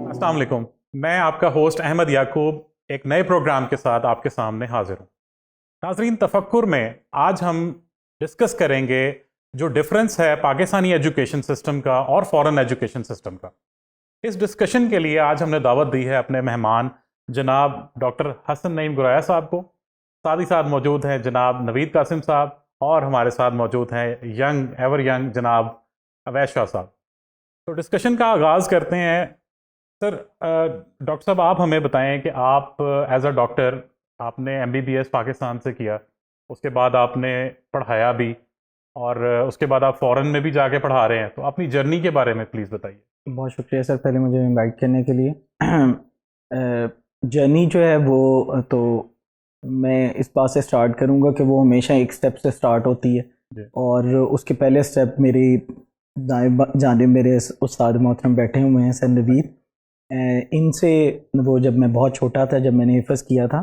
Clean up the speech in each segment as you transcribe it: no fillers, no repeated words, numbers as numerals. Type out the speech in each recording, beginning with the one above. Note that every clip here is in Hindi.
अस्सलाम वालेकुम। मैं आपका होस्ट अहमद याकूब एक नए प्रोग्राम के साथ आपके सामने हाजिर हूँ। नाज़रीन, तफक्कुर में आज हम डिस्कस करेंगे जो डिफरेंस है पाकिस्तानी एजुकेशन सिस्टम का और फॉरेन एजुकेशन सिस्टम का। इस डिस्कशन के लिए आज हमने दावत दी है अपने मेहमान जनाब डॉक्टर हसन नईम गुराया साहब को। साथ ही साथ मौजूद हैं जनाब नवीद कासिम साहब और हमारे साथ मौजूद हैं यंग एवर यंग जनाब अवैस शाह साहब। तो डिस्कशन का आगाज़ करते हैं। सर, डॉक्टर साहब, आप हमें बताएं कि आप एज अ डॉक्टर आपने एमबीबीएस पाकिस्तान से किया, उसके बाद आपने पढ़ाया भी और उसके बाद आप फॉरेन में भी जाके पढ़ा रहे हैं, तो अपनी जर्नी के बारे में प्लीज़ बताइए। बहुत शुक्रिया सर, पहले मुझे इनवाइट करने के लिए। जर्नी जो है वो तो मैं इस बात से स्टार्ट करूँगा कि वो हमेशा एक स्टेप से स्टार्ट होती है और उसके पहले स्टेप मेरी दाएं जानिब मेरे उस्ताद मोहतरम बैठे हुए हैं सर नवीद। इनसे वो जब मैं बहुत छोटा था, जब मैंने हिफ़्ज़ किया था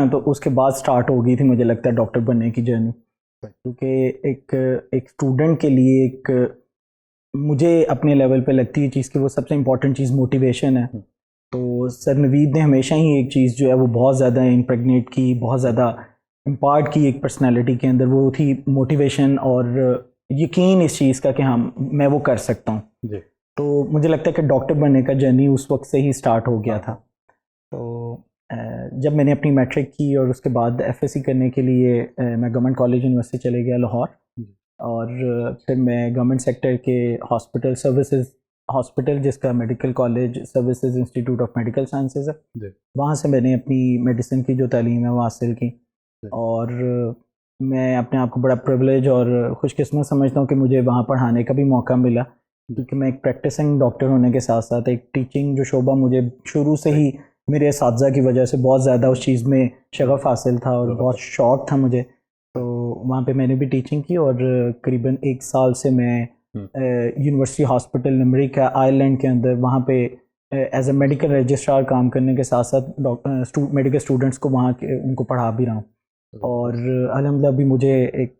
तो उसके बाद स्टार्ट हो गई थी मुझे लगता है डॉक्टर बनने की जर्नी। क्योंकि एक स्टूडेंट के लिए मुझे अपने लेवल पे लगती है चीज़ कि वो सबसे इम्पॉर्टेंट चीज़ मोटिवेशन है। तो सर नवीद ने हमेशा ही एक चीज़ जो है वो बहुत ज़्यादा इम्प्रेगनेट की, बहुत ज़्यादा इम्पार्ट की एक पर्सनालिटी के अंदर, वो थी मोटिवेशन और यकीन इस चीज़ का कि हाँ मैं वो कर सकता हूँ। तो मुझे लगता है कि डॉक्टर बनने का जर्नी उस वक्त से ही स्टार्ट हो गया था। तो जब मैंने अपनी मैट्रिक की और उसके बाद एफएससी करने के लिए मैं गवर्नमेंट कॉलेज यूनिवर्सिटी चले गया लाहौर, और फिर मैं गवर्नमेंट सेक्टर के हॉस्पिटल जिसका medical college services institute of medical sciences है, वहाँ से मैंने अपनी मेडिसिन की जो तालीम है वो हासिल की। और मैं अपने आप को बड़ा प्रिविलेज और खुशकिस्मत समझता हूँ कि मुझे वहाँ पढ़ाने का भी मौका मिला, क्योंकि मैं एक प्रैक्टिसिंग डॉक्टर होने के साथ साथ एक टीचिंग जो शोबा मुझे शुरू से ही मेरे असातिज़ा की वजह से बहुत ज़्यादा उस चीज़ में शगफ़ हासिल था और बहुत शौक़ था मुझे। तो वहाँ पे मैंने भी टीचिंग की और करीबन 1 साल से मैं यूनिवर्सिटी हॉस्पिटल लिमरिक है आयरलैंड के अंदर, वहाँ पे एज ए मेडिकल रजिस्ट्रार काम करने के साथ साथ मेडिकल स्टूडेंट्स को वहाँ के उनको पढ़ा भी रहा हूँ। और अल्हम्दुलिल्लाह भी मुझे एक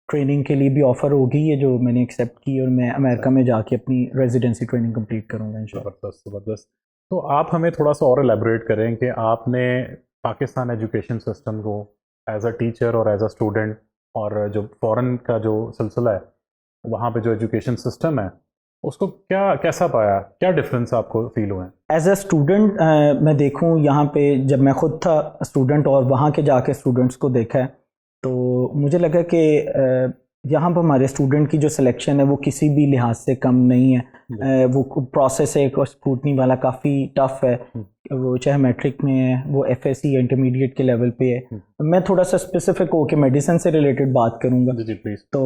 ट्रेनिंग के लिए भी ऑफ़र हो गई है जो मैंने एक्सेप्ट की, और मैं अमेरिका में जाके अपनी रेजिडेंसी ट्रेनिंग कंप्लीट करूँगा इंशाल्लाह। ज़बरदस्त। तो आप हमें थोड़ा सा और एलेबरेट करें कि आपने पाकिस्तान एजुकेशन सिस्टम को एज अ टीचर और एज अ स्टूडेंट और जो फ़ॉरेन का जो सिलसिला है वहाँ पे जो एजुकेशन सिस्टम है उसको कैसा पाया, क्या डिफरेंस आपको फील हुए? एज अ स्टूडेंट मैं देखूँ यहाँ पे, जब मैं ख़ुद था स्टूडेंट और वहाँ के जाके स्टूडेंट्स को देखा है, तो मुझे लगा कि यहाँ पर हमारे स्टूडेंट की जो सिलेक्शन है वो किसी भी लिहाज से कम नहीं है। वो प्रोसेस है एक स्क्रूटनी वाला, काफ़ी टफ है। वो चाहे मैट्रिक में है, वो एफएससी इंटरमीडिएट के लेवल पे है। मैं थोड़ा सा स्पेसिफिक हो के मेडिसिन से रिलेटेड बात करूँगा। तो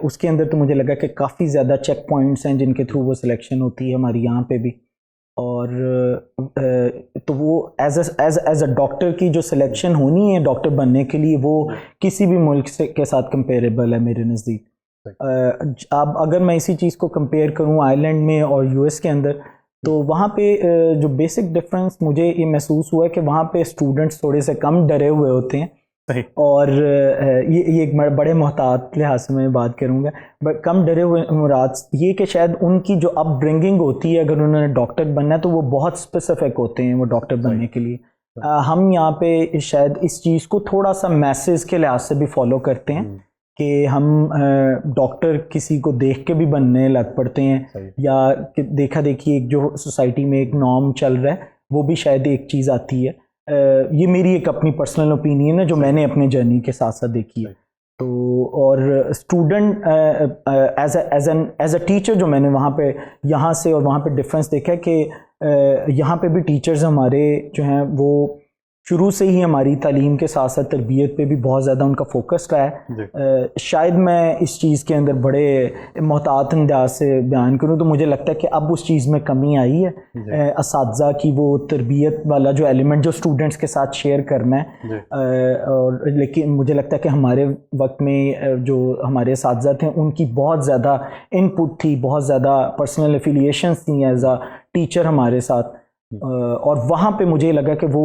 उसके अंदर तो मुझे लगा कि काफ़ी ज़्यादा चेक पॉइंट्स हैं जिनके थ्रू वो सिलेक्शन होती है हमारी यहाँ पे भी। और तो वो एज अ डॉक्टर की जो सिलेक्शन होनी है डॉक्टर बनने के लिए, वो किसी भी मुल्क से के साथ कंपेरेबल है मेरे नज़दीक। अब अगर मैं इसी चीज़ को कंपेयर करूँ आयरलैंड में और यूएस के अंदर, तो वहाँ पे जो बेसिक डिफरेंस मुझे ये महसूस हुआ है कि वहाँ पे स्टूडेंट्स थोड़े से कम डरे हुए होते हैं। और ये एक बड़े मोहतात लिहाज से मैं बात करूँगा, बट कम डरे हुए मुराद ये कि शायद उनकी जो अपब्रिंगिंग होती है, अगर उन्होंने डॉक्टर बनना है तो वो बहुत स्पेसिफिक होते हैं वो डॉक्टर बनने के लिए। हम यहाँ पे शायद इस चीज़ को थोड़ा सा मैसेज के लिहाज से भी फॉलो करते हैं कि हम डॉक्टर किसी को देख के भी बनने लग पड़ते हैं, या देखा देखी एक जो सोसाइटी में एक नॉर्म चल रहा है वो भी शायद एक चीज़ आती है। ये मेरी एक अपनी पर्सनल ओपिनियन है जो मैंने अपने जर्नी के साथ साथ देखी है। तो और स्टूडेंट एज अ टीचर जो मैंने वहाँ पे यहाँ से और वहाँ पे डिफरेंस देखा है कि यहाँ पे भी टीचर्स हमारे जो हैं वो शुरू से ही हमारी तालीम के साथ साथ तरबियत पे भी बहुत ज़्यादा उनका फोकस रहा है। शायद मैं इस चीज़ के अंदर बड़े मोहतात अंदाज से बयान करूँ तो मुझे लगता है कि अब उस चीज़ में कमी आई है। असातिज़ा की वो तरबियत वाला जो एलिमेंट जो स्टूडेंट्स के साथ शेयर करना है, और लेकिन मुझे लगता है कि हमारे वक्त में जो हमारे असातिज़ा थे उनकी बहुत ज़्यादा इनपुट थी, बहुत ज़्यादा पर्सनल एफिलिएशंस थी एज आ टीचर हमारे साथ। और वहाँ पे मुझे लगा कि वो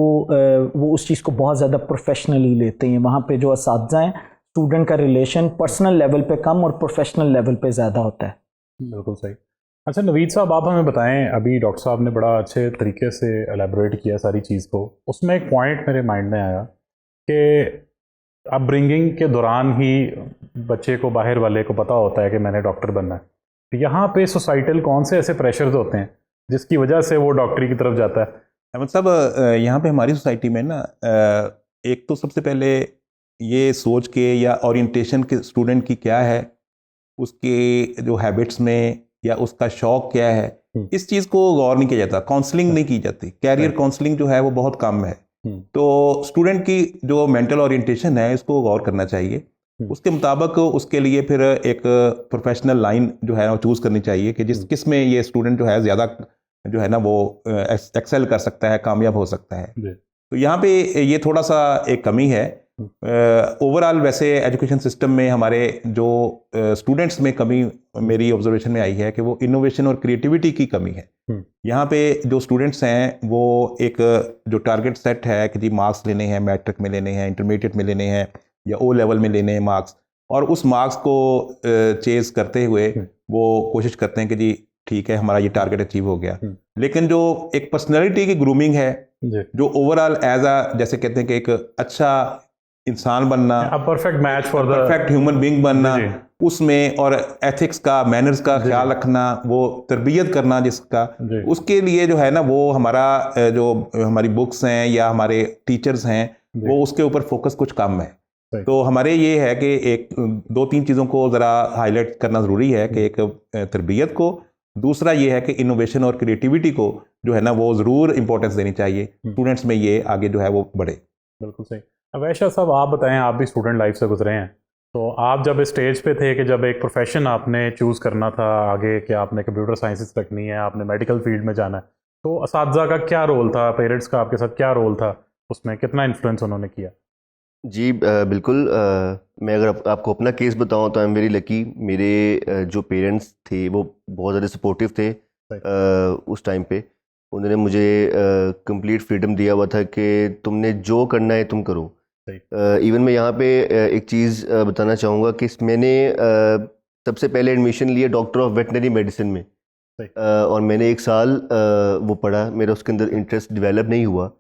उस चीज़ को बहुत ज़्यादा प्रोफेशनली लेते हैं। वहाँ पे जो असातिज़ा हैं स्टूडेंट का रिलेशन पर्सनल लेवल पे कम और प्रोफेशनल लेवल पे ज़्यादा होता है। बिल्कुल सही। अच्छा नवीद साहब, आप हमें बताएं, अभी डॉक्टर साहब ने बड़ा अच्छे तरीके से एलेबोरेट किया सारी चीज़ को, उसमें एक पॉइंट मेरे माइंड में आया कि अपब्रिंगिंग के दौरान ही बच्चे को, बाहर वाले को पता होता है कि मैंने डॉक्टर बनना है। तो यहाँ पे सोसाइटल कौन से ऐसे प्रेशर्स होते हैं जिसकी वजह से वो डॉक्टरी की तरफ जाता है? मतलब यहाँ पे हमारी सोसाइटी में ना एक तो सबसे पहले ये सोच के या ओरिएंटेशन के स्टूडेंट की क्या है, उसके जो हैबिट्स में या उसका शौक क्या है, इस चीज़ को गौर नहीं किया जाता, काउंसलिंग नहीं की जाती। कैरियर काउंसलिंग जो है वो बहुत कम है। तो स्टूडेंट की जो मेंटल ओरिएंटेशन है इसको गौर करना चाहिए। उसके मुताबिक उसके लिए फिर एक प्रोफेशनल लाइन जो है वो चूज़ करनी चाहिए कि जिस किस में ये स्टूडेंट जो है ज़्यादा जो है ना वो एक्सेल कर सकता है, कामयाब हो सकता है। तो यहाँ पे ये थोड़ा सा एक कमी है। ओवरऑल वैसे एजुकेशन सिस्टम में हमारे जो स्टूडेंट्स में कमी मेरी ऑब्जर्वेशन में आई है कि वो इनोवेशन और क्रिएटिविटी की कमी है। यहाँ पे जो स्टूडेंट्स हैं वो एक जो टारगेट सेट है कि जी मार्क्स लेने हैं, मैट्रिक में लेने हैं, इंटरमीडिएट में लेने हैं या ओ लेवल में लेने हैं मार्क्स, और उस मार्क्स को चेज करते हुए वो कोशिश करते हैं कि जी ठीक है हमारा ये टारगेट अचीव हो गया। लेकिन जो एक पर्सनैलिटी की ग्रूमिंग है, जो ओवरऑल एज अ जैसे कहते हैं कि एक अच्छा इंसान बनना, perfect match for the perfect human being बनना, उसमें और एथिक्स का, मैनर्स का ख्याल रखना, वो तरबियत करना जिसका, उसके लिए जो है ना वो हमारा जो हमारी बुक्स हैं या हमारे टीचर्स हैं वो उसके ऊपर फोकस कुछ कम है। तो हमारे ये है कि एक दो तीन चीज़ों को ज़रा हाईलाइट करना ज़रूरी है कि एक तरबियत को, दूसरा ये है कि इनोवेशन और क्रिएटिविटी को जो है ना वो ज़रूर इंपॉर्टेंस देनी चाहिए स्टूडेंट्स में, ये आगे जो है वो बढ़े। बिल्कुल सही। अवैशा साहब, आप बताएं, आप भी स्टूडेंट लाइफ से गुजरे हैं, तो आप जब इस स्टेज पे थे कि जब एक प्रोफेशन आपने चूज़ करना था आगे, कि आपने कंप्यूटर साइंसेस रखनी है, आपने मेडिकल फील्ड में जाना है, तो असातिज़ा का क्या रोल था, पेरेंट्स का आपके साथ क्या रोल था, उसमें कितना इन्फ्लुएंस उन्होंने किया? जी बिल्कुल। मैं अगर आपको अपना केस बताऊं तो आई एम वेरी लकी। मेरे जो पेरेंट्स थे वो बहुत ज़्यादा सपोर्टिव थे उस टाइम पे। उन्होंने मुझे कंप्लीट फ्रीडम दिया हुआ था कि तुमने जो करना है तुम करो। इवन मैं यहाँ पे एक चीज़ बताना चाहूँगा कि मैंने सबसे पहले एडमिशन लिया डॉक्टर ऑफ वेटनरी मेडिसिन में, और मैंने 1 साल वो पढ़ा, मेरा उसके अंदर इंटरेस्ट डेवलप नहीं हुआ।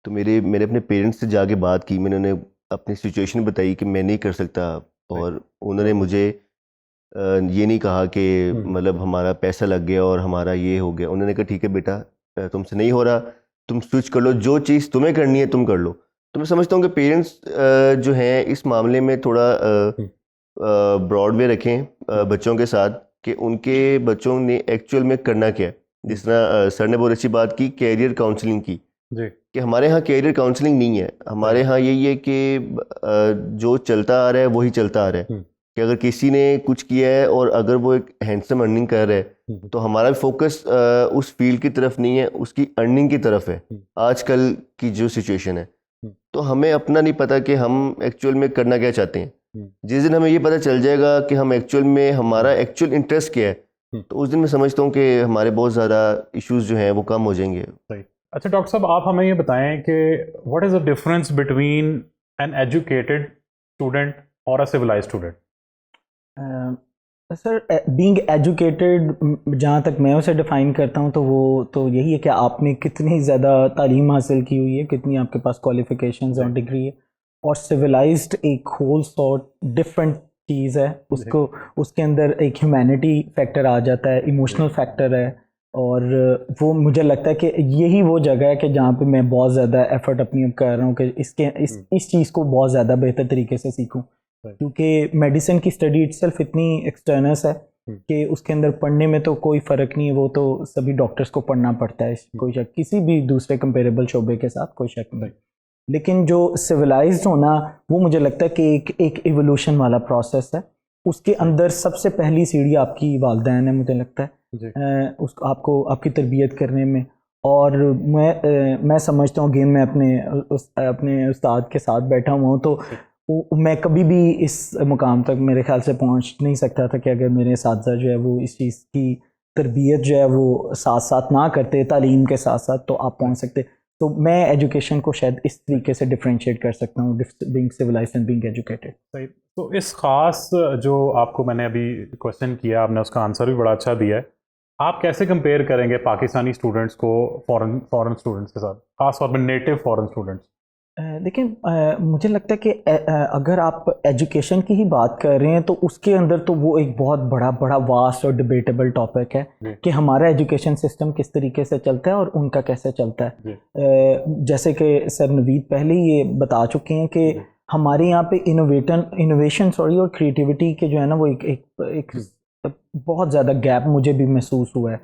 तो मैंने अपने पेरेंट्स से जाके बात की, मैंने उन्हें अपनी सिचुएशन बताई कि मैं नहीं कर सकता, और उन्होंने मुझे ये नहीं कहा कि मतलब हमारा पैसा लग गया और हमारा ये हो गया। उन्होंने कहा ठीक है बेटा, तुमसे नहीं हो रहा, तुम स्विच कर लो, जो चीज़ तुम्हें करनी है तुम कर लो। तो मैं समझता हूँ कि पेरेंट्स जो हैं इस मामले में थोड़ा ब्रॉड वे रखें बच्चों के साथ कि उनके बच्चों ने एक्चुअल में करना क्या है। जिस तरह सर ने बहुत अच्छी बात की कैरियर काउंसलिंग की, कि हमारे यहाँ कैरियर काउंसलिंग नहीं है। हमारे यहाँ यही है कि जो चलता आ रहा है वही चलता आ रहा है, कि अगर किसी ने कुछ किया है और अगर वो एक हैंडसम अर्निंग कर रहा है तो हमारा फोकस उस फील्ड की तरफ नहीं है, उसकी अर्निंग की तरफ है आजकल की जो सिचुएशन है। तो हमें अपना नहीं पता कि हम एक्चुअल में करना क्या चाहते हैं। जिस दिन हमें ये पता चल जाएगा कि हम एक्चुअल में हमारा एक्चुअल इंटरेस्ट क्या है, तो उस दिन मैं समझता हूँ कि हमारे बहुत ज़्यादा इश्यूज जो हैं वो कम हो जाएंगे। अच्छा डॉक्टर साहब, आप हमें ये बताएं कि what is the difference between an educated student और a civilised student? Sir, being educated जहाँ तक मैं उसे डिफ़ाइन करता हूँ तो वो तो यही है कि आपने कितनी ज़्यादा तालीम हासिल की हुई है, कितनी आपके पास क्वालिफ़िकेशंस और डिग्री है। और सिविलाइज्ड एक होल सॉर्ट डिफरेंट चीज़ है, उसको उसके अंदर एक ह्यूमैनिटी फैक्टर आ जाता है, इमोशनल फैक्टर है, और वो मुझे लगता है कि यही वो जगह है कि जहाँ पे मैं बहुत ज़्यादा एफर्ट अपनी अब कर रहा हूँ कि इस चीज़ को बहुत ज़्यादा बेहतर तरीके से सीखूँ। क्योंकि मेडिसिन की स्टडी इटसेल्फ इतनी एक्सटर्नस है कि उसके अंदर पढ़ने में तो कोई फ़र्क नहीं है, वो तो सभी डॉक्टर्स को पढ़ना पड़ता है, कोई शक, किसी भी दूसरे कंपेरेबल शोबे के साथ कोई शक नहीं। लेकिन जो सिविलाइज्ड होना, वो मुझे लगता है कि एक इवोल्यूशन वाला प्रोसेस है। उसके अंदर सबसे पहली सीढ़ी आपकी वालिदैन है, मुझे लगता है उसको आपको आपकी तरबियत करने में। और मैं समझता हूँ, गेम में अपने उस्ताद के साथ बैठा हुआ हूँ, तो मैं कभी भी इस मुकाम तक मेरे ख्याल से पहुँच नहीं सकता था कि अगर मेरे साथी जो है वो इस चीज़ की तरबियत जो है वो साथ साथ ना करते, तालीम के साथ साथ, तो आप पहुँच सकते। तो मैं एजुकेशन को शायद इस तरीके से डिफरेंशिएट कर सकता हूँ, being civilised and being educated. सही। तो इस खास जो आपको मैंने अभी क्वेश्चन किया, आपने उसका आंसर भी बड़ा अच्छा दिया है। आप कैसे कंपेयर करेंगे पाकिस्तानी स्टूडेंट्स को फॉरेन स्टूडेंट्स के साथ, खास तौर पर नेटिव फॉरेन स्टूडेंट्स? देखिए, मुझे लगता है कि अगर आप एजुकेशन की ही बात कर रहे हैं तो उसके अंदर तो वो एक बहुत बड़ा वास्ट और डिबेटेबल टॉपिक है कि हमारा एजुकेशन सिस्टम किस तरीके से चलता है और उनका कैसे चलता है। जैसे कि सर नवीद पहले ही ये बता चुके हैं कि हमारे यहाँ पे इनोवेशन और क्रिएटिविटी के जो है ना वो एक बहुत ज़्यादा गैप मुझे भी महसूस हुआ है।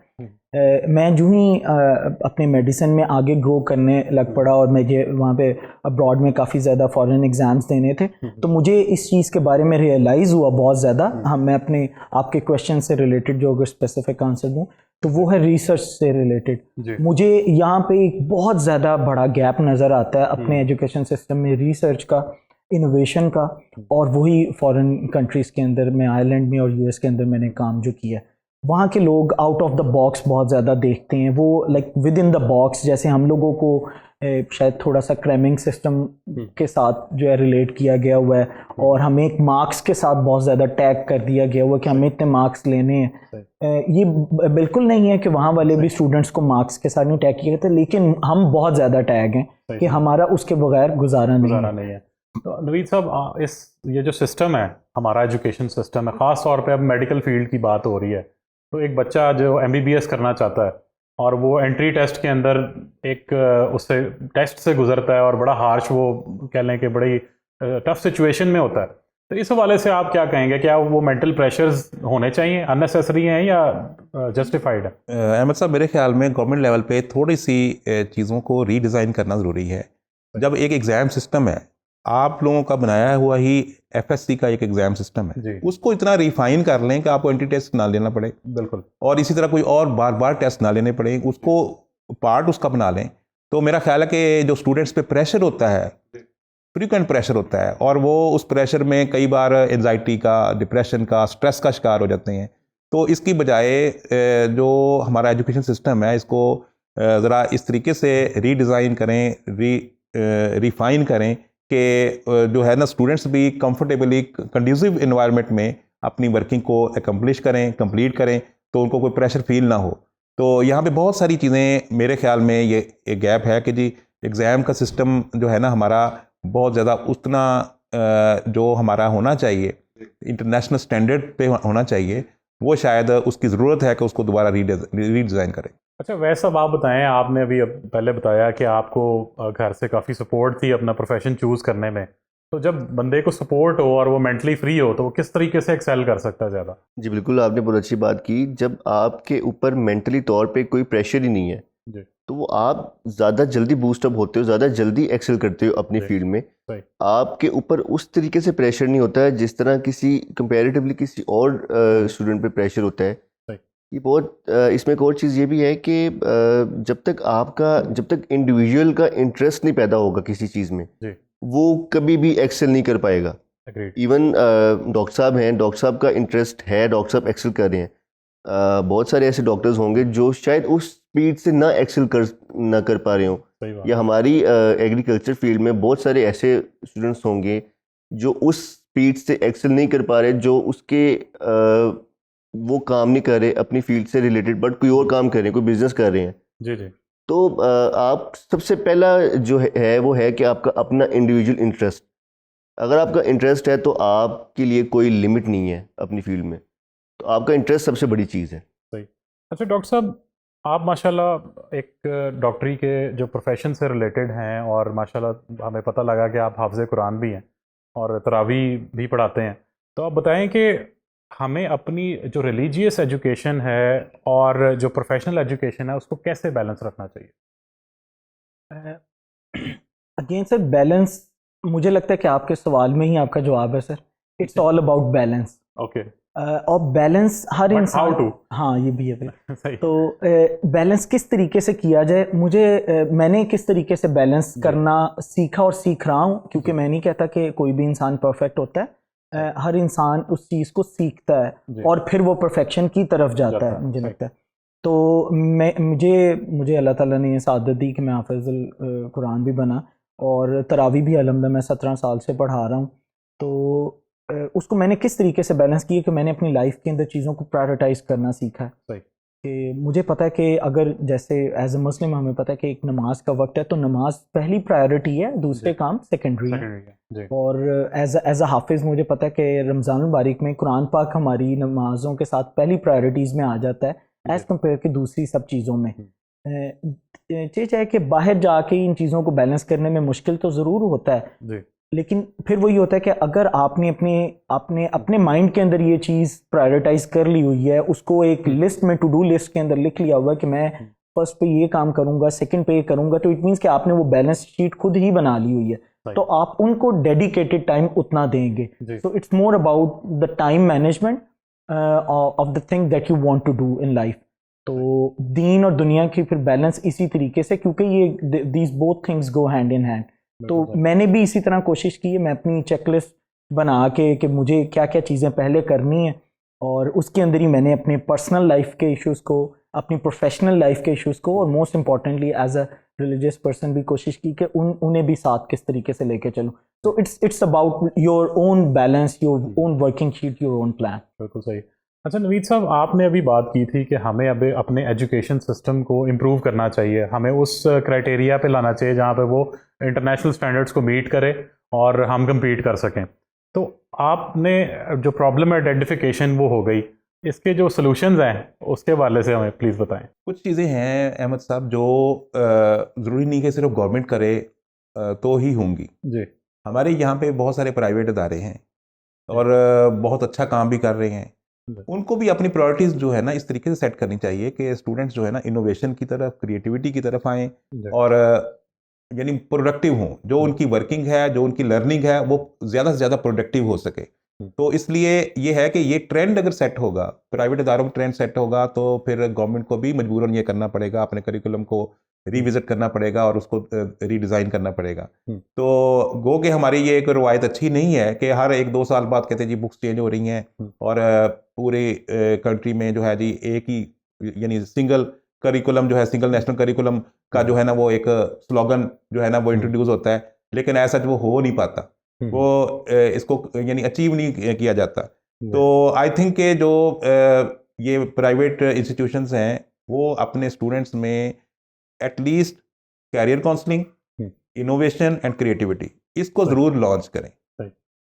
मैं जो ही अपने मेडिसिन में आगे ग्रो करने लग पड़ा और मुझे वहाँ पे अब्रॉड में काफ़ी ज़्यादा फॉरेन एग्ज़ाम्स देने थे, तो मुझे इस चीज़ के बारे में रियलाइज़ हुआ बहुत ज़्यादा। मैं अपने आपके क्वेश्चन से रिलेटेड जो अगर स्पेसिफिक आंसर दूँ तो वो है रिसर्च से रिलेटेड। मुझे यहाँ पे एक बहुत ज़्यादा बड़ा गैप नज़र आता है अपने एजुकेशन सिस्टम में, रिसर्च का, इनोवेशन का। और वही फॉरेन कंट्रीज़ के अंदर, मैं आयरलैंड में और यूएस के अंदर मैंने काम जो किया, वहाँ के लोग आउट ऑफ द बॉक्स बहुत ज़्यादा देखते हैं। वो like with in the box, जैसे हम लोगों को शायद थोड़ा सा क्रैमिंग सिस्टम के साथ जो है रिलेट किया गया हुआ है, और हमें एक मार्क्स के साथ बहुत ज़्यादा टैग कर दिया गया हुआ है कि हमें इतने मार्क्स लेने हैं। ये बिल्कुल नहीं है कि वहाँ वाले भी स्टूडेंट्स को मार्क्स के साथ नहीं टैग किया जाता, लेकिन हम बहुत ज़्यादा टैग हैं कि हमारा उसके बगैर गुजारा नहीं है। तो नवीद साहब, ये जो सिस्टम है, हमारा एजुकेशन सिस्टम है, ख़ास तौर पे अब मेडिकल फील्ड की बात हो रही है, तो एक बच्चा जो MBBS करना चाहता है और वो एंट्री टेस्ट के अंदर एक उससे टेस्ट से गुजरता है और बड़ा हार्श, वो कह लें कि बड़ी टफ सिचुएशन में होता है, तो इस हवाले से आप क्या कहेंगे? क्या वो मेंटल प्रेशर्स होने चाहिए, अननेसेसरी हैं या जस्टिफाइड है? अहमद साहब, मेरे ख्याल में गवर्नमेंट लेवल पे थोड़ी सी चीज़ों को रीडिज़ाइन करना ज़रूरी है। जब एक एग्ज़ाम सिस्टम है, आप लोगों का बनाया हुआ ही FSC का एक एग्ज़ाम सिस्टम है, उसको इतना रिफाइन कर लें कि आपको एंट्री टेस्ट ना लेना पड़े, बिल्कुल, और इसी तरह कोई और बार बार टेस्ट ना लेने पड़े, उसको पार्ट उसका बना लें। तो मेरा ख्याल है कि जो स्टूडेंट्स पे प्रेशर होता है, फ्रीक्वेंट प्रेशर होता है, और वो उस प्रेशर में कई बार एंजाइटी का, डिप्रेशन का, स्ट्रेस का शिकार हो जाते हैं। तो इसकी बजाय जो हमारा एजुकेशन सिस्टम है, इसको ज़रा इस तरीके से रीडिज़ाइन करें, रिफाइन करें कि जो है ना, स्टूडेंट्स भी कंफर्टेबली कंड्यूसिव इन्वायरमेंट में अपनी वर्किंग को एकम्प्लिश करें, कंप्लीट करें, तो उनको कोई प्रेशर फील ना हो। तो यहाँ पे बहुत सारी चीज़ें, मेरे ख्याल में ये एक गैप है कि जी एग्ज़ाम का सिस्टम जो है ना हमारा बहुत ज़्यादा उतना जो हमारा होना चाहिए, इंटरनेशनल स्टैंडर्ड पे होना चाहिए, वो शायद उसकी ज़रूरत है कि उसको दोबारा रीडिज़ाइन करें। अच्छा, वैसा आप बताएं, आपने अभी पहले बताया कि आपको घर से काफ़ी सपोर्ट थी अपना प्रोफेशन चूज़ करने में, तो जब बंदे को सपोर्ट हो और वो मेंटली फ्री हो, तो वो किस तरीके से एक्सेल कर सकता है ज़्यादा? जी बिल्कुल, आपने बहुत अच्छी बात की। जब आपके ऊपर मेंटली तौर पे कोई प्रेशर ही नहीं है तो वो आप ज़्यादा जल्दी बूस्टअप होते हो, ज़्यादा जल्दी एक्सेल करते हो अपनी फील्ड में। आपके ऊपर उस तरीके से प्रेशर नहीं होता है जिस तरह किसी कंपैरेटिवली किसी और स्टूडेंट पे प्रेशर होता है। ये बहुत इसमें एक और चीज़ ये भी है कि जब तक इंडिविजुअल का इंटरेस्ट नहीं पैदा होगा किसी चीज़ में, वो कभी भी एक्सेल नहीं कर पाएगा। इवन डॉक्टर साहब हैं, डॉक्टर साहब का इंटरेस्ट है, डॉक्टर साहब एक्सेल कर रहे हैं। बहुत सारे ऐसे डॉक्टर्स होंगे जो शायद उस स्पीड से ना एक्सेल ना कर पा रहे हों, या हमारी एग्रीकल्चर फील्ड में बहुत सारे ऐसे स्टूडेंट्स होंगे जो उस स्पीड से एक्सेल नहीं कर पा रहे, जो उसके वो काम नहीं कर रहे अपनी फील्ड से रिलेटेड, बट कोई और काम कर रहे हैं, कोई बिजनेस कर रहे हैं। जी। तो आप सबसे पहला जो है वो है कि आपका अपना इंडिविजुअल इंटरेस्ट। अगर आपका इंटरेस्ट है तो आपके लिए कोई लिमिट नहीं है अपनी फील्ड में, तो आपका इंटरेस्ट सबसे बड़ी चीज़ है। सही। अच्छा डॉक्टर साहब, आप माशाल्लाह एक डॉक्टरी के जो प्रोफेशन से रिलेटेड हैं, और माशाल्लाह हमें पता लगा कि आप हाफ़िज़ कुरान भी हैं और तरावी भी पढ़ाते हैं, तो आप बताएं कि हमें अपनी जो रिलीजियस एजुकेशन है और जो प्रोफेशनल एजुकेशन है उसको कैसे बैलेंस रखना चाहिए? अगेन सर, बैलेंस मुझे लगता है कि आपके सवाल में ही आपका जवाब है sir. It's all about balance. Okay. और बैलेंस हर इंसान, हाँ ये भी है तो बैलेंस किस तरीके से किया जाए, मैंने किस तरीके से बैलेंस करना सीखा और सीख रहा हूँ, क्योंकि मैं नहीं कहता कि कोई भी इंसान परफेक्ट होता है। हर इंसान उस चीज़ को सीखता है और फिर वो परफेक्शन की तरफ जाता है, मुझे लगता है। तो मुझे अल्लाह ताला ने ये सादत दी कि मैं हाफिज़ुल कुरान भी बना, और तरावी भी अलहम्दुलिल्लाह मैं 17 साल से पढ़ा रहा हूँ। तो उसको मैंने किस तरीके से बैलेंस किया कि मैंने अपनी लाइफ के अंदर चीज़ों को प्रायोरिटाइज़ करना सीखा है। कि मुझे पता है कि अगर जैसे एज ए मुस्लिम हमें पता है कि एक नमाज का वक्त है, तो नमाज पहली प्रायोरिटी है, दूसरे काम सेकेंडरी है। और एज अ हाफिज़ मुझे पता है कि रमज़ान मुबारक में कुरान पाक हमारी नमाज़ों के साथ पहली प्रायोरिटीज़ में आ जाता है एज़ कम्पेयर कि दूसरी सब चीज़ों में। चाहे कि बाहर जाके इन चीज़ों को बैलेंस करने में मुश्किल तो ज़रूर होता है, लेकिन फिर वही होता है कि अगर आपने अपने माइंड के अंदर ये चीज़ प्रायोरिटाइज कर ली हुई है, उसको एक लिस्ट में, टू डू लिस्ट के अंदर लिख लिया हुआ है कि मैं फर्स्ट पे ये काम करूंगा, सेकंड पे ये करूंगा, तो इट मीन्स कि आपने वो बैलेंस शीट खुद ही बना ली हुई है, तो आप उनको डेडिकेटेड टाइम उतना देंगे। So it's more about the time management of the thing that you want to do in life. तो दीन और दुनिया की फिर बैलेंस इसी तरीके से, क्योंकि ये these both things go hand in hand. तो मैंने भी इसी तरह कोशिश की है, मैं अपनी चेकलिस्ट बना के कि मुझे क्या क्या चीज़ें पहले करनी है, और उसके अंदर ही मैंने अपने पर्सनल लाइफ के इश्यूज़ को, अपनी प्रोफेशनल लाइफ के इश्यूज़ को, और most importantly as a religious person भी कोशिश की कि उन्हें भी साथ किस तरीके से लेके चलूँ। तो it's about your own balance, your own working sheet, your own plan. बिल्कुल सही। अच्छा नवीद साहब, आपने अभी बात की थी कि हमें अभी अपने एजुकेशन सिस्टम को इम्प्रूव करना चाहिए, हमें उस क्राइटेरिया पे लाना चाहिए जहाँ पे वो इंटरनेशनल स्टैंडर्ड्स को मीट करे और हम compete कर सकें। तो आपने जो प्रॉब्लम आइडेंटिफिकेशन वो हो गई, इसके जो सॉल्यूशंस हैं उसके हवाले से हमें प्लीज़ बताएं। कुछ चीज़ें हैं अहमद साहब जो ज़रूरी नहीं कि सिर्फ गवर्नमेंट करे तो ही होंगी जी। हमारे यहाँ पे बहुत सारे प्राइवेट इदारे हैं और बहुत अच्छा काम भी कर रहे हैं। उनको भी अपनी प्रायोरिटीज़ जो है ना इस तरीके से सेट करनी चाहिए कि स्टूडेंट्स जो है ना इनोवेशन की तरफ, क्रिएटिविटी की तरफ आएँ और यानी प्रोडक्टिव हों। जो उनकी वर्किंग है, जो उनकी लर्निंग है, वो ज़्यादा से ज़्यादा प्रोडक्टिव हो सके। तो इसलिए ये है कि ये ट्रेंड अगर सेट होगा, प्राइवेट इदारों में ट्रेंड सेट होगा, तो फिर गवर्नमेंट को भी मजबूरन ये करना पड़ेगा, अपने करिकुलम को रिविजिट करना पड़ेगा और उसको रीडिज़ाइन करना पड़ेगा। तो गो कि हमारी ये एक रवायत अच्छी नहीं है कि हर 1-2 साल बाद कहते हैं जी बुक्स चेंज हो रही हैं और पूरे कंट्री में जो है जी एक ही यानी सिंगल करिकुलम जो है, सिंगल नेशनल करिकुलम का जो है ना वो एक स्लोगन जो है ना वो इंट्रोड्यूस होता है, लेकिन ऐसा वो हो नहीं पाता, वो इसको यानी अचीव नहीं किया जाता। तो आई थिंक के जो ये प्राइवेट इंस्टीट्यूशंस हैं वो अपने स्टूडेंट्स में at least career counselling, innovation and creativity इसको ज़रूर लॉन्च करें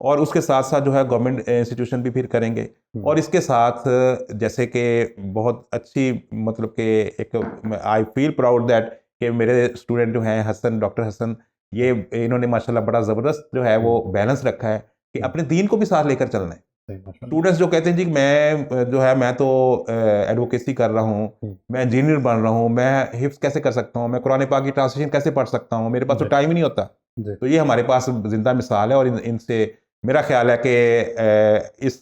और उसके साथ साथ जो है गवर्नमेंट इंस्टीट्यूशन भी फिर करेंगे। और इसके साथ जैसे कि बहुत अच्छी मतलब कि एक आई फील प्राउड दैट कि मेरे स्टूडेंट जो हैं हसन, डॉक्टर हसन, ये इन्होंने माशाल्लाह बड़ा ज़बरदस्त जो है वो बैलेंस रखा है कि अपने दीन को भी साथ लेकर चलना है। स्टूडेंट्स जो कहते हैं जी मैं जो है मैं तो एडवोकेसी कर रहा हूँ, मैं इंजीनियर बन रहा हूँ, मैं हिफ्ज़ कैसे कर सकता हूँ, मैं कुरान पाक की ट्रांसलेशन कैसे पढ़ सकता हूँ, मेरे पास तो टाइम ही नहीं होता। तो ये हमारे पास जिंदा मिसाल है और इनसे मेरा ख्याल है कि इस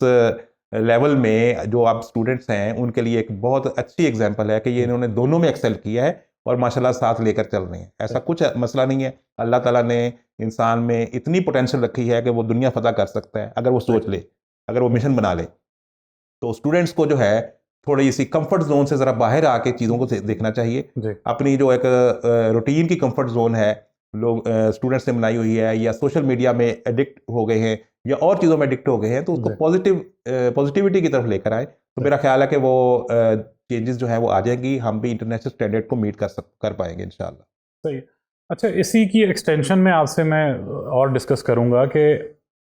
लेवल में जो आप स्टूडेंट्स हैं उनके लिए एक बहुत अच्छी एग्जांपल है कि ये इन्होंने दोनों में एक्सेल किया है और माशाल्लाह साथ लेकर चल रहे हैं। ऐसा कुछ मसला नहीं है, अल्लाह ताला ने इंसान में इतनी पोटेंशियल रखी है कि वो दुनिया फतह कर सकता है अगर वो सोच ले, अगर वो मिशन बना ले। तो स्टूडेंट्स को जो है थोड़ी सी कंफर्ट जोन से ज़रा बाहर आके चीज़ों को देखना चाहिए। अपनी जो एक रूटीन की कंफर्ट जोन है लोग स्टूडेंट्स ने बनाई हुई है या सोशल मीडिया में एडिक्ट हो गए हैं या और चीज़ों में एडिक्ट हो गए हैं, तो उसको पॉजिटिविटी की तरफ लेकर आए तो मेरा ख्याल है कि वो चेंजेस जो है वो आ जाएंगी, हम भी इंटरनेशनल स्टैंडर्ड को मीट कर पाएंगे इंशाल्लाह। सही। अच्छा, इसी की एक्सटेंशन में आपसे मैं और डिस्कस करूँगा कि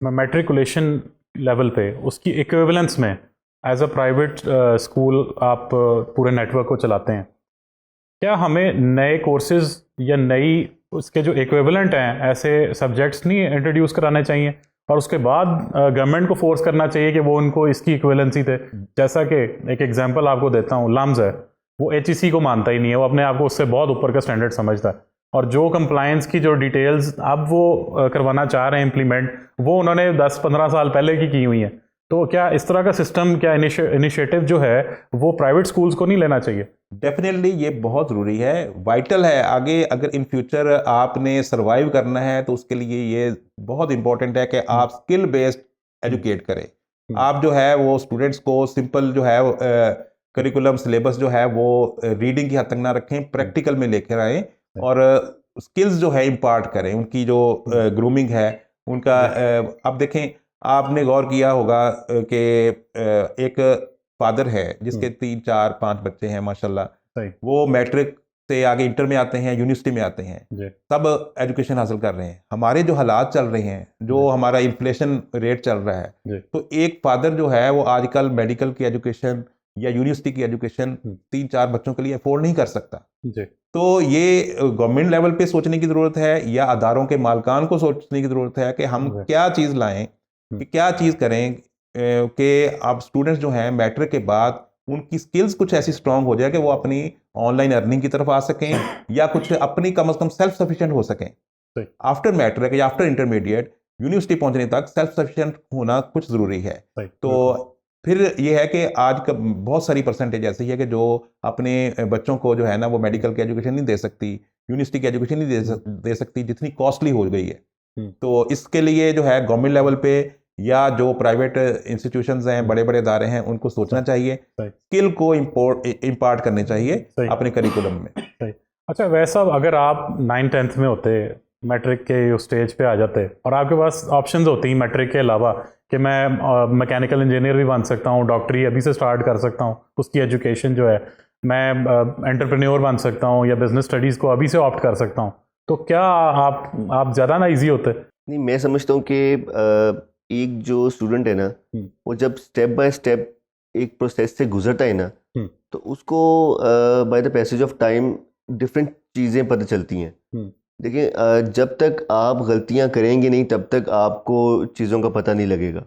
मैट्रिकुलेशन लेवल पे उसकी इक्विवेलेंस में एज अ प्राइवेट स्कूल आप पूरे नेटवर्क को चलाते हैं, क्या हमें नए कोर्सेज या नई उसके जो इक्विवेलेंट हैं ऐसे सब्जेक्ट्स नहीं इंट्रोड्यूस कराने चाहिए और उसके बाद गवर्नमेंट को फोर्स करना चाहिए कि वो उनको इसकी इक्विवेलेंसी दे? जैसा कि एक एग्जांपल आपको देता हूँ, लम्स है, वो HEC को मानता ही नहीं है, वो अपने आप को उससे बहुत ऊपर का स्टैंडर्ड समझता है और जो कंप्लायंस की जो डिटेल्स अब वो करवाना चाह रहे हैं इम्प्लीमेंट, वो उन्होंने 10-15 साल पहले की हुई हैं। तो क्या इस तरह का सिस्टम, क्या इनिशिएटिव जो है वो प्राइवेट स्कूल्स को नहीं लेना चाहिए? डेफिनेटली ये बहुत ज़रूरी है, वाइटल है। आगे अगर इन फ्यूचर आपने सर्वाइव करना है तो उसके लिए ये बहुत इंपॉर्टेंट है कि आप स्किल बेस्ड एजुकेट करें। आप जो है वो स्टूडेंट्स को सिंपल जो है करिकुलम सिलेबस जो है वो रीडिंग की हद तक ना रखें, प्रैक्टिकल में लेकर आए और स्किल्स जो है इम्पार्ट करें, उनकी जो ग्रूमिंग है उनका। अब देखें, आपने गौर किया होगा कि एक फादर है जिसके 3 4 5 बच्चे हैं माशाल्लाह, वो मैट्रिक से आगे इंटर में आते हैं, यूनिवर्सिटी में आते हैं, सब एजुकेशन हासिल कर रहे हैं। हमारे जो हालात चल रहे हैं, जो हमारा इन्फ्लेशन रेट चल रहा है, तो एक फादर जो है वो आजकल मेडिकल की एजुकेशन या यूनिवर्सिटी की एजुकेशन 3 4 बच्चों के लिए अफोर्ड नहीं कर सकता। तो ये गवर्नमेंट लेवल पे सोचने की ज़रूरत है या अदारों के मालकान को सोचने की ज़रूरत है कि हम क्या चीज़ लाएं, कि क्या चीज़ करें कि अब स्टूडेंट्स जो हैं मैट्रिक के बाद उनकी स्किल्स कुछ ऐसी स्ट्रांग हो जाए कि वो अपनी ऑनलाइन अर्निंग की तरफ आ सकें या कुछ अपनी कम से कम सेल्फ सफिशिएंट हो सकें। आफ्टर मैट्रिक या आफ्टर इंटरमीडिएट यूनिवर्सिटी पहुंचने तक सेल्फ सफिशिएंट होना कुछ ज़रूरी है। तो फिर ये है कि आज का बहुत सारी परसेंटेज ऐसी है कि जो अपने बच्चों को जो है ना वो मेडिकल की एजुकेशन नहीं दे सकती, यूनिवर्सिटी की एजुकेशन नहीं दे सकती, जितनी कॉस्टली हो गई है। तो इसके लिए जो है गवर्नमेंट लेवल पे या जो प्राइवेट इंस्टीट्यूशंस हैं, बड़े बड़े इदारे हैं, उनको सोचना चाहिए, स्किल को इम्पार्ट करने चाहिए अपने करिकुलम में। अच्छा, वैसा अगर आप 9th-10th में होते, मैट्रिक के स्टेज पे आ जाते और आपके पास ऑप्शंस होती मैट्रिक के अलावा कि मैं मैकेनिकल इंजीनियर भी बन सकता हूँ, डॉक्टरी अभी से स्टार्ट कर सकता हूँ, उसकी एजुकेशन जो है, मैं एंटरप्रेन्योर बन सकता हूँ या बिजनेस स्टडीज़ को अभी से ऑप्ट कर सकता हूँ, तो क्या आप ज़्यादा ना ईजी होते? नहीं, मैं समझता हूँ कि एक जो स्टूडेंट है ना, वो जब स्टेप बाय स्टेप एक प्रोसेस से गुजरता है ना, तो उसको by the passage of time different चीज़ें पता चलती हैं। देखिए, जब तक आप गलतियां करेंगे नहीं तब तक आपको चीज़ों का पता नहीं लगेगा।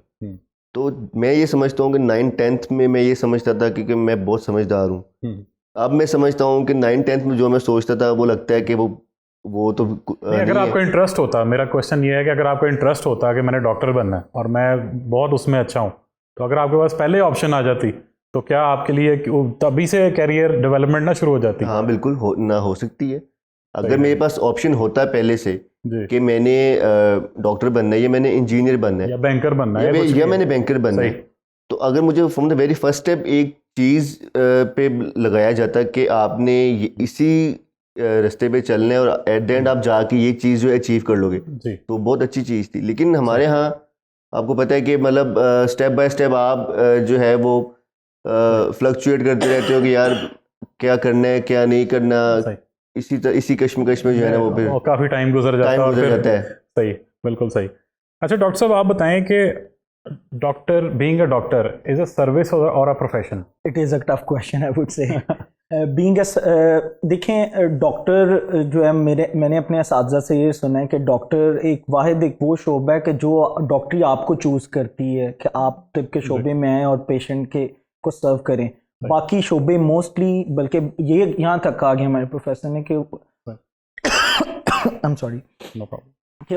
तो मैं ये समझता हूँ कि 9th-10th में मैं ये समझता था कि मैं बहुत समझदार हूँ। अब मैं समझता हूँ कि 9th-10th में जो मैं सोचता था वो लगता है कि वो तो नहीं, अगर आपको इंटरेस्ट होता, मेरा क्वेश्चन ये है कि अगर आपको इंटरेस्ट होता कि मैंने डॉक्टर बनना है और मैं बहुत उसमें अच्छा हूँ, तो अगर आपके पास पहले ऑप्शन आ जाती तो क्या आपके लिए तभी से कैरियर डेवलपमेंट ना शुरू हो जाती? हाँ बिल्कुल, हो सकती है। अगर मेरे पास ऑप्शन होता है पहले से कि मैंने डॉक्टर बनना है या मैंने इंजीनियर बनना है या बैंकर बनना है या मैंने बैंकर बनना है, तो अगर मुझे from the very first step एक चीज़ पे लगाया जाता कि आपने इसी रास्ते पे चलना है और एट द एंड आप जाके ये चीज़ जो अचीव कर लोगे, तो बहुत अच्छी चीज़ थी। लेकिन हमारे यहाँ आपको पता है कि मतलब स्टेप बाय स्टेप आप जो है वो फ्लक्चुएट करते रहते हो कि यार क्या करना है क्या नहीं करना, इसी कश्मकश में जो है ना वो फिर काफ़ी टाइम गुजर जाता है। सही, बिल्कुल सही। अच्छा डॉक्टर साहब, आप बताएं कि doctor, being a doctor is a service और a profession? It is a tough question I would say. Being देखें, डॉक्टर जो है, मैंने अपने असातिज़ा से ये सुना है कि डॉक्टर एक वो शोबा है कि जो डॉक्टरी आपको चूज़ करती है कि आप तिब के शोबे में आएँ और पेशेंट को सर्व करें। बाकी शोबे मोस्टली, बल्कि ये यहाँ तक आ गए हमारे प्रोफेसर ने कि I am sorry, no problem, कि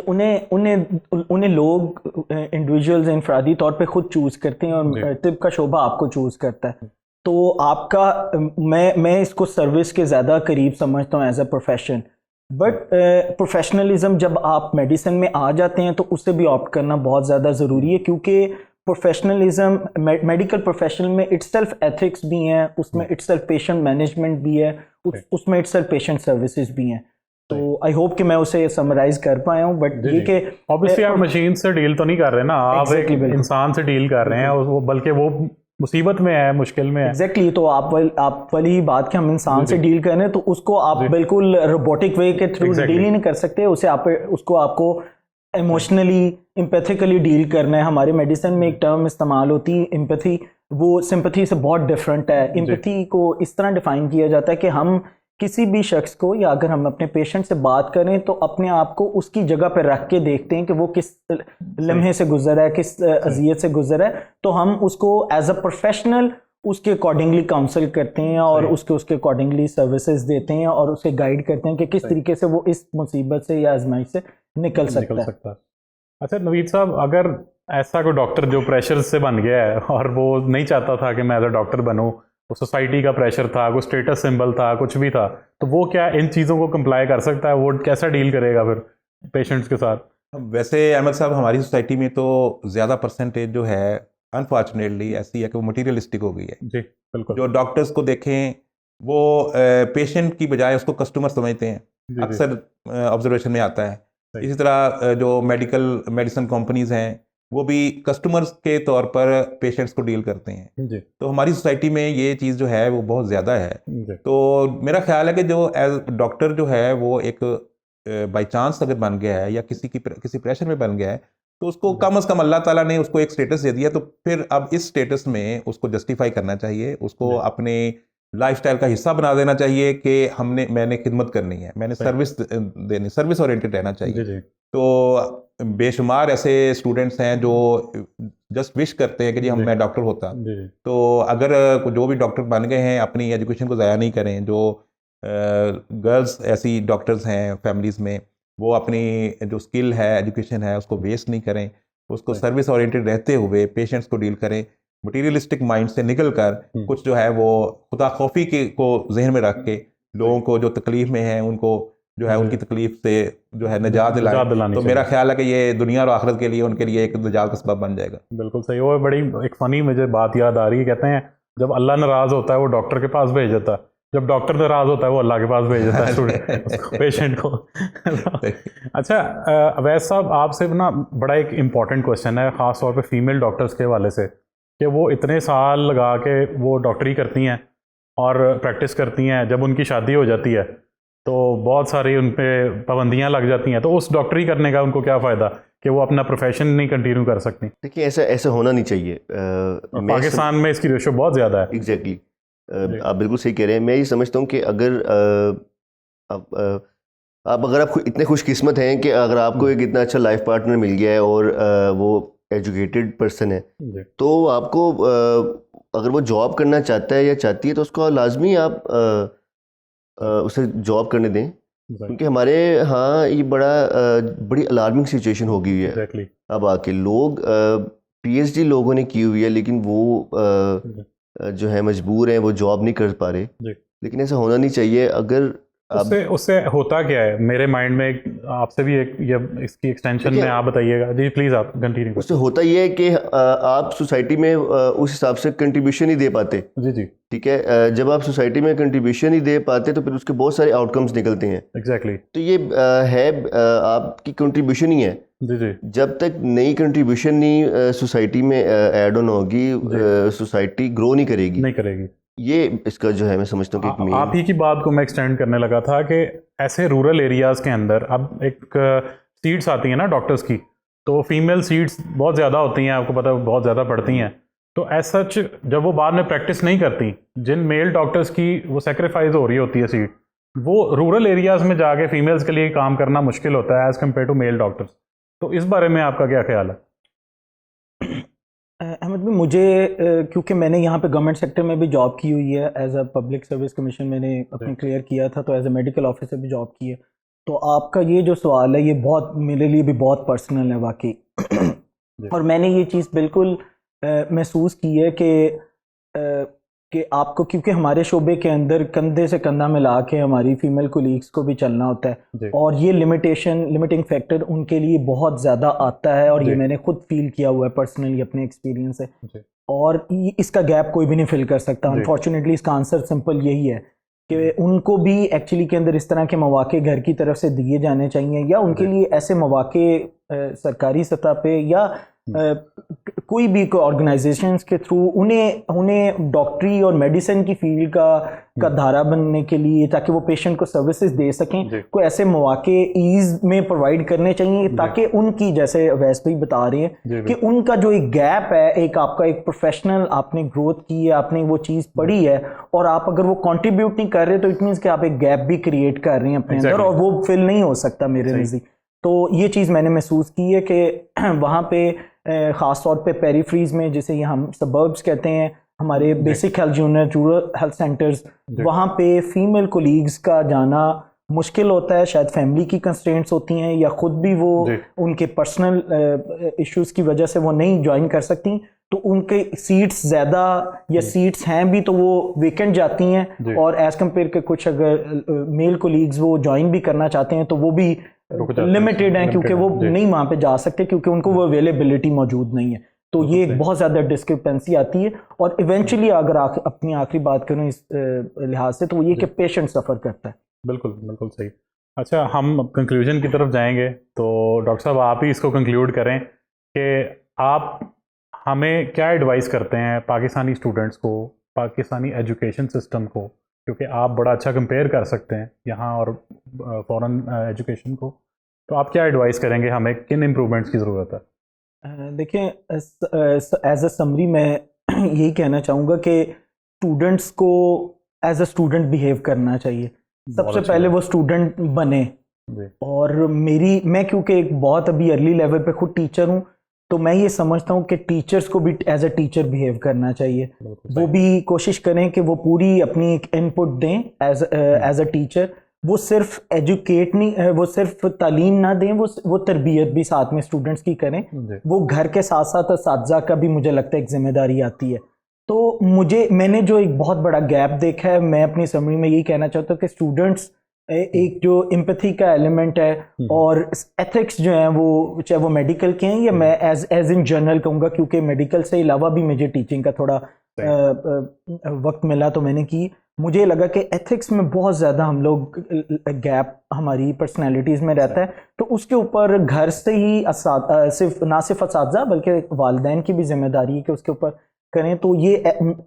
उन्हें लोग इंडिविजुअल्स इंफरादी तौर पे खुद चूज़ करते हैं और तिब का शोबा आपको चूज़ करता है। तो आपका मैं इसको सर्विस के ज़्यादा करीब समझता हूँ as a profession. But professionalism जब आप मेडिसिन में आ जाते हैं तो उससे भी ऑप्ट करना बहुत ज़्यादा ज़रूरी है, क्योंकि प्रोफेशनलिज्म मेडिकल प्रोफेशनल में इटसेल्फ एथिक्स भी हैं, उसमें इटसेल्फ पेशेंट मैनेजमेंट भी है, उसमें इटसेल्फ पेशेंट सर्विसेज भी हैं। तो आई होप कि मैं उसे समराइज कर पाया हूँ। बट ये कि ऑब्वियसली आप मशीन से डील तो नहीं कर रहे ना, आप एक इंसान से डील कर रहे हैं, बल्कि वो मुसीबत में है, मुश्किल में है। एग्जैक्टली, तो आप वाली ही बात कि हम इंसान से डील कर रहे हैं, तो उसको आप बिल्कुल रोबोटिक वे के थ्रू डील ही नहीं कर सकते। उसको आपको इमोशनली, एम्पैथिकली डील करना है। हमारे मेडिसिन में एक टर्म इस्तेमाल होती है एम्पैथी, वो सिंपैथी से बहुत डिफरेंट है। एम्पैथी को इस तरह डिफाइन किया जाता है कि हम किसी भी शख्स को, या अगर हम अपने पेशेंट से बात करें तो अपने आप को उसकी जगह पर रख के देखते हैं कि वो किस लम्हे से गुजरा है, किस अजियत से गुजरा है, तो हम उसको एज अ प्रोफेशनल उसके अकॉर्डिंगली काउंसल करते हैं और उसके अकॉर्डिंगली सर्विसेज देते हैं और उसे गाइड करते हैं कि किस तरीके से वो इस मुसीबत से या आजमाइश से निकल सकता है। अच्छा नवीद साहब, अगर ऐसा कोई डॉक्टर जो प्रेशर से बन गया है और वो नहीं चाहता था कि मैं एज अ डॉक्टर बनूं, वो सोसाइटी का प्रेशर था, कोई स्टेटस सिंबल था, कुछ भी था, तो वो क्या इन चीज़ों को कंप्लाई कर सकता है? वो कैसा डील करेगा फिर पेशेंट्स के साथ? वैसे अहमद साहब, हमारी सोसाइटी में तो ज़्यादा परसेंटेज जो है अनफॉर्चुनेटली ऐसी है कि वो मटीरियलिस्टिक हो गई है। जी बिल्कुल। जो डॉक्टर्स को देखें वो पेशेंट की बजाय उसको कस्टमर समझते हैं, जी, जी। अक्सर ऑब्जर्वेशन में आता है। सही। इसी तरह जो मेडिसिन कंपनीज हैं वो भी कस्टमर्स के तौर पर पेशेंट्स को डील करते हैं। जी तो हमारी सोसाइटी में ये चीज़ जो है वो बहुत ज़्यादा है। जी तो मेरा ख्याल है कि जो एज डॉक्टर जो है वो एक बाई चांस अगर बन गया है या किसी प्रेशर में बन गया है तो उसको कम से कम अल्लाह ताला ने उसको एक स्टेटस दे दिया, तो फिर अब इस स्टेटस में उसको जस्टिफाई करना चाहिए, उसको अपने लाइफस्टाइल का हिस्सा बना देना चाहिए कि मैंने खिदमत करनी है, मैंने सर्विस देनी, सर्विस ओरिएंटेड रहना जी चाहिए। जी तो बेशुमार ऐसे स्टूडेंट्स हैं जो जस्ट विश करते हैं कि जी जी। मैं डॉक्टर होता। जी जी तो अगर जो भी डॉक्टर बन गए हैं अपनी एजुकेशन को ज़ाया नहीं करें। जो गर्ल्स ऐसी डॉक्टर्स हैं फैमिलीज़ में, वो अपनी जो स्किल है, एजुकेशन है, उसको वेस्ट नहीं करें, उसको Right. सर्विस ओरिएंटेड रहते हुए पेशेंट्स को डील करें, मटीरियलिस्टिक माइंड से निकल कर कुछ जो है वो खुदा खौफी को जहन में रख के लोगों को जो तकलीफ में है उनको जो है उनकी तकलीफ से जो है निजात दिलाएं। तो मेरा ख्याल है कि ये दुनिया और आखिरत के लिए उनके लिए एक निजात का सबब बन जाएगा। बिल्कुल सही। वो बड़ी एक फ़नी मुझे बात याद आ रही है, कहते हैं जब अल्लाह नाराज़ होता है वो डॉक्टर के पास भेज देता है, जब डॉक्टर नाराज़ होता है वो अल्लाह के पास भेज देता है स्टूडेंट पेशेंट को। अच्छा अवैस साहब, आपसे ना बड़ा एक इम्पॉर्टेंट क्वेश्चन है ख़ास तौर पे फीमेल डॉक्टर्स के हवाले से, कि वो इतने साल लगा के वो डॉक्टरी करती हैं और प्रैक्टिस करती हैं, जब उनकी शादी हो जाती है तो बहुत सारी उन पर पाबंदियाँ लग जाती हैं, तो उस डॉक्टरी करने का उनको क्या फ़ायदा कि वो अपना प्रोफेशन नहीं कंटिन्यू कर सकती? देखिए ऐसा होना नहीं चाहिए। पाकिस्तान में इसकी रेशो बहुत ज़्यादा है। एग्जैक्टली आप बिल्कुल सही कह रहे हैं। मैं ये समझता हूँ कि अगर अगर आप इतने खुशकिस्मत हैं कि अगर आपको एक इतना अच्छा लाइफ पार्टनर मिल गया है और वो एजुकेटेड पर्सन है, तो आपको अगर वो जॉब करना चाहता है या चाहती है तो उसको लाजमी आप उसे जॉब करने दें, क्योंकि हमारे यहाँ ये बड़ी अलार्मिंग सिचुएशन हो गई है। Exactly. अब आके लोग पीएचडी लोगों ने की हुई है लेकिन वो जो है मजबूर हैं, वो जॉब नहीं कर पा रहे। लेकिन ऐसा होना नहीं चाहिए। अगर उससे होता क्या है मेरे माइंड में, आपसे भी इसकी एक्सटेंशन में आप बताइएगा। जी प्लीज़ आप कंटिन्यू। उससे होता ये है कि आप सोसाइटी में उस हिसाब से कंट्रीब्यूशन नहीं दे पाते। जी जी ठीक है। जब आप सोसाइटी में कंट्रीब्यूशन नहीं दे पाते तो फिर उसके बहुत सारे आउटकम्स निकलते हैं। एग्जैक्टली। तो ये है आपकी कंट्रीब्यूशन ही है। जी जी। जब तक नई कंट्रीब्यूशन नहीं सोसाइटी में ऐड ऑन होगी, सोसाइटी ग्रो नहीं करेगी। ये इसका जो है मैं समझता हूँ कि आप ही की बात को मैं एक्सटेंड करने लगा था कि ऐसे रूरल एरियाज़ के अंदर अब एक सीट्स आती हैं ना डॉक्टर्स की, तो फीमेल सीट्स बहुत ज़्यादा होती हैं, आपको पता है बहुत ज़्यादा पड़ती हैं। तो एज सच जब वो बाद में प्रैक्टिस नहीं करती, जिन मेल डॉक्टर्स की वो सेक्रीफाइस हो रही होती है सीट, वो रूरल एरियाज़ में जाके फीमेल्स के लिए काम करना मुश्किल होता है as compare to male doctors. तो इस बारे में आपका क्या ख्याल है? अहमद भाई, मुझे क्योंकि मैंने यहाँ पे गवर्नमेंट सेक्टर में भी जॉब की हुई है, as a public service commission मैंने अपने क्लियर किया था, तो एज अ मेडिकल ऑफिसर भी जॉब की है। तो आपका ये जो सवाल है ये बहुत मेरे लिए भी बहुत पर्सनल है वाकई। और मैंने ये चीज़ बिल्कुल महसूस की है कि आपको, क्योंकि हमारे शोबे के अंदर कंधे से कंधा मिला के हमारी फीमेल कोलीग्स को भी चलना होता है, और ये लिमिटिंग फैक्टर उनके लिए बहुत ज़्यादा आता है, और ये मैंने खुद फील किया हुआ है पर्सनली अपने एक्सपीरियंस से। और इसका गैप कोई भी नहीं फिल कर सकता। अनफॉर्चुनेटली इसका आंसर सिंपल यही है कि उनको भी एक्चुअली के अंदर इस तरह के मौके घर की तरफ से दिए जाने चाहिए, या उनके लिए ऐसे मौके सरकारी सतह पे या कोई भी ऑर्गेनाइजेशंस के थ्रू उन्हें डॉक्टरी और मेडिसिन की फील्ड का धारा बनने के लिए, ताकि वो पेशेंट को सर्विसेज दे सकें, कोई ऐसे मौके ईज में प्रोवाइड करने चाहिए, ताकि उनकी, जैसे वैस भाई बता रहे हैं कि उनका जो एक गैप है, एक आपका एक प्रोफेशनल आपने ग्रोथ की है, आपने वो चीज़ पढ़ी है, और आप अगर वो कंट्रीब्यूट नहीं कर रहे तो इट मीन्स कि आप एक गैप भी क्रिएट कर रहे हैं अपने अंदर, और वो फिल नहीं हो सकता मेरे नज़दीक। तो ये चीज़ मैंने महसूस की है कि वहाँ पे ख़ास तौर पे पेरीफ्रीज में, जिसे ये हम सबर्ब्स कहते हैं, हमारे basic health unit, rural health centres, वहाँ पे फीमेल कोलीग्स का जाना मुश्किल होता है। शायद फैमिली की कंस्ट्रेंट्स होती हैं, या ख़ुद भी वो उनके पर्सनल इश्यूज़ की वजह से वो नहीं ज्वाइन कर सकती, तो उनके सीट्स ज़्यादा, या सीट्स हैं भी तो वो वेकेंट जाती हैं, और एज़ कम्पेयर के कुछ अगर मेल कोलीग्स वो ज्वाइन भी करना चाहते हैं तो वो भी लिमिटेड हैं, क्योंकि वो नहीं वहाँ पे जा सकते, क्योंकि उनको वो अवेलेबिलिटी मौजूद नहीं है। तो ये बिल्कुल एक बहुत ज़्यादा डिस्क्रिपेंसी आती है। और इवेंचुअली अगर अपनी आखिरी बात करूँ इस लिहाज से, तो वो ये कि पेशेंट सफ़र करता है। बिल्कुल बिल्कुल सही। अच्छा, हम कंक्लूजन की तरफ जाएंगे, तो डॉक्टर साहब आप ही इसको कंक्लूड करें कि आप हमें क्या एडवाइस करते हैं पाकिस्तानी स्टूडेंट्स को, पाकिस्तानी एजुकेशन सिस्टम को, क्योंकि आप बड़ा अच्छा कंपेयर कर सकते हैं यहाँ और फॉरेन एजुकेशन को, तो आप क्या एडवाइस करेंगे, हमें किन इम्प्रूवमेंट्स की ज़रूरत है? देखें, एज अ समरी मैं यही कहना चाहूँगा कि स्टूडेंट्स को एज अ स्टूडेंट बिहेव करना चाहिए। सबसे पहले वो स्टूडेंट बने। और मैं क्योंकि एक बहुत अभी अर्ली लेवल पे खुद टीचर हूँ, तो मैं ये समझता हूँ कि टीचर्स को भी एज अ टीचर बिहेव करना चाहिए। वो भी कोशिश करें कि वो पूरी अपनी एक इनपुट दें एज अ टीचर। वो सिर्फ एजुकेट नहीं, वो सिर्फ तालीम ना दें, वो तरबियत भी साथ में स्टूडेंट्स की करें। वो घर के साथ साथ असातिज़ा का भी मुझे लगता है एक जिम्मेदारी आती है। तो मैंने जो एक बहुत बड़ा गैप देखा है, मैं अपनी समरी में यही कहना चाहता हूँ कि स्टूडेंट्स एक जो एम्पैथी का एलिमेंट है और एथिक्स जो हैं, वो चाहे वो मेडिकल के हैं या मैं एज इन जनरल कहूँगा, क्योंकि मेडिकल से अलावा भी मुझे टीचिंग का थोड़ा वक्त मिला तो मैंने की। मुझे लगा कि एथिक्स में बहुत ज़्यादा हम लोग गैप हमारी पर्सनैलिटीज़ में रहता है। तो उसके ऊपर घर से ही ना सिर्फ असातिज़ा बल्कि वालिदैन की भी जिम्मेदारी है कि उसके ऊपर करें। तो ये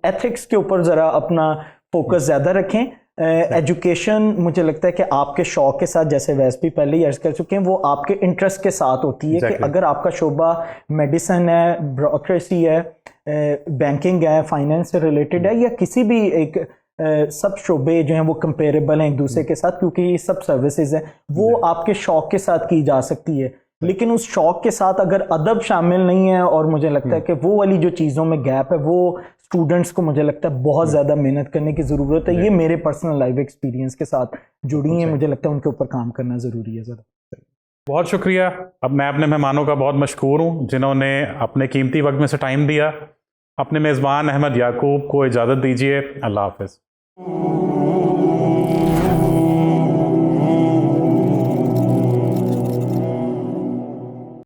एथिक्स के ऊपर ज़रा अपना फोकस ज़्यादा रखें। एजुकेशन मुझे लगता है कि आपके शौक के साथ, जैसे वैसे भी पहले ही अर्ज कर चुके हैं, वो आपके इंटरेस्ट के साथ होती है। कि अगर आपका शोबा मेडिसिन है, ब्यूरोक्रेसी है, बैंकिंग है, फाइनेंस से रिलेटेड है, या किसी भी एक सब शोबे जो हैं वो कंपेरेबल हैं एक दूसरे के साथ, क्योंकि ये सब सर्विसेज हैं, वो आपके शौक के साथ की जा सकती है। लेकिन उस शौक के साथ अगर अदब शामिल नहीं है, और मुझे लगता है कि वो वाली जो चीज़ों में गैप है, वो स्टूडेंट्स को मुझे लगता है बहुत ज़्यादा मेहनत करने की ज़रूरत है। ये मेरे पर्सनल लाइफ एक्सपीरियंस के साथ जुड़ी हैं, मुझे लगता है उनके ऊपर काम करना ज़रूरी है ज़रा। बहुत शुक्रिया। अब मैं अपने मेहमानों का बहुत मशकूर हूँ जिन्होंने अपने कीमती वक्त में से टाइम दिया। अपने मेज़बान अहमद याकूब को इजाज़त दीजिए। अल्लाह हाफ़िज़।